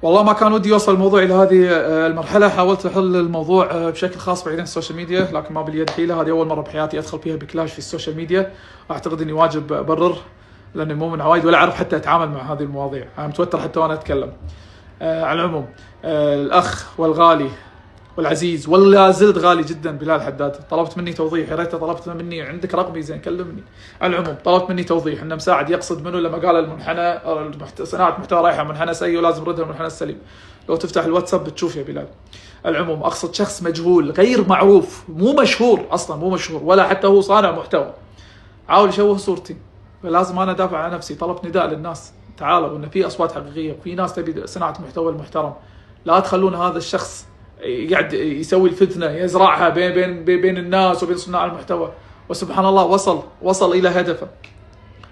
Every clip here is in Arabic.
والله ما كان ودي يوصل الموضوع الى هذه المرحله. حاولت احل الموضوع بشكل خاص بعيد عن السوشيال ميديا، لكن ما باليد حيله. هذه اول مره بحياتي ادخل فيها بكلاش في السوشيال ميديا. اعتقد اني واجب ابرر، لاني مو من عوايد ولا اعرف حتى اتعامل مع هذه المواضيع. انا متوتر حتى وانا اتكلم. على العموم، الاخ والغالي والعزيز ولا زلت غالي جدا بلال حداد طلبت مني توضيح. يا ريت طلبت مني، عندك رقمي زين كلمني. على العموم، طلبت مني توضيح انه مساعد يقصد منه لما قال المنحنى صناعه محتوى رايحه منحنى سيء ولازم ردها المنحنى السليم. لو تفتح الواتساب بتشوف يا بلال. العموم، اقصد شخص مجهول غير معروف، مو مشهور اصلا، مو مشهور ولا حتى هو صانع محتوى. حاول يشوه صورتي، فلازم انا ادافع عن نفسي. طلبت نداء للناس، تعالوا ان في اصوات حقيقيه وفي ناس تبي صناعه محتوى المحترم. لا تخلون هذا الشخص يقعد يسوي الفتنه، يزرعها بين الناس وبين صناع المحتوى. وسبحان الله وصل الى هدفه.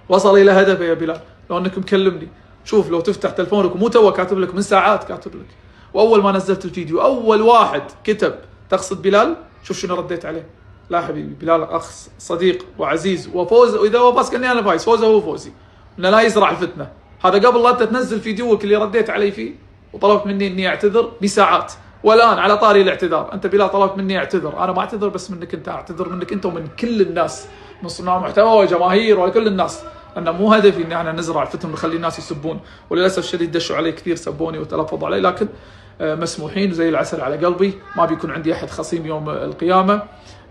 وصل الى هدفه يا بلال. لو انك مكلمني، شوف لو تفتح تلفونك، مو تو كاتب لك من ساعات كاتب لك. واول ما نزلت الفيديو اول واحد كتب تقصد بلال، شوف شنو رديت عليه. لا حبيبي، بلال اخ صديق وعزيز وفوز، واذا هو فاز كاني انا فايز، فوزه هو فوزي. انه لا يزرع الفتنه. هذا قبل لا انت تنزل فيديوك اللي رديت علي فيه وطلبت مني اني اعتذر بساعات. والان على طاري الاعتذار، انت بلال طلبت مني اعتذر، انا ما اعتذر بس منك انت، اعتذر منك انت ومن كل الناس، من صناع محتوى وجماهير وكل الناس. انه مو هدفي اني انا نزرع الفتن ونخلي الناس يسبون، وللاسف الشديد دشوا علي كثير، سبوني وتلفظوا علي، لكن مسموحين وزي العسل على قلبي. ما بيكون عندي احد خصيم يوم القيامه.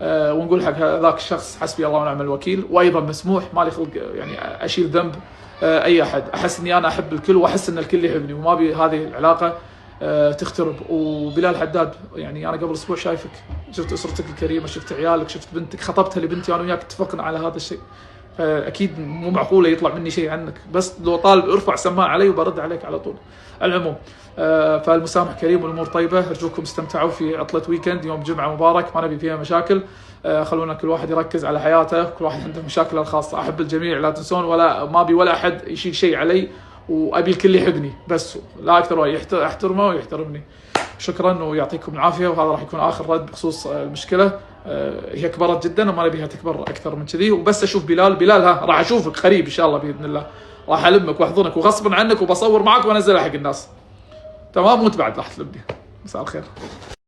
ونقول حق ذاك الشخص حسبي الله ونعم الوكيل. وايضا مسموح، مالي خلق يعني اشيل ذنب اي احد. احس اني انا احب الكل واحس ان الكل يحبني، وما ابي هذه العلاقه تخترب. وبلال حداد، يعني انا قبل اسبوع شايفك، شفت اسرتك الكريمه، شفت عيالك، شفت بنتك، خطبتها لبنتي، انا وياك اتفقنا على هذا الشيء. فاكيد مو معقوله يطلع مني شيء عنك، بس لو طالب ارفع سماعه علي وبرد عليك على طول. العموم، فالمسامح كريم والامور طيبه. ارجوكم استمتعوا في عطله ويكند، يوم جمعه مبارك، ما نبي فيها مشاكل. خلونا كل واحد يركز على حياته، كل واحد عنده مشاكله الخاصه. احب الجميع، لا تنسون، ولا ما ابي ولا احد يشيل شيء علي، وابي الكل يحبني بس، لا اكثر، ولا احترمه ويحترمني. شكرا ويعطيكم العافيه. وهذا راح يكون اخر رد بخصوص المشكله. هي كبرت جدا وما نبيها تكبر اكثر من كذي. وبس اشوف بلال ها راح اشوفك قريب ان شاء الله باذن الله. راح المك واحضنك وغصبا عنك وبصور معك وانزلها حق الناس. تمام، وانت بعد راح تلمني. مساء الخير.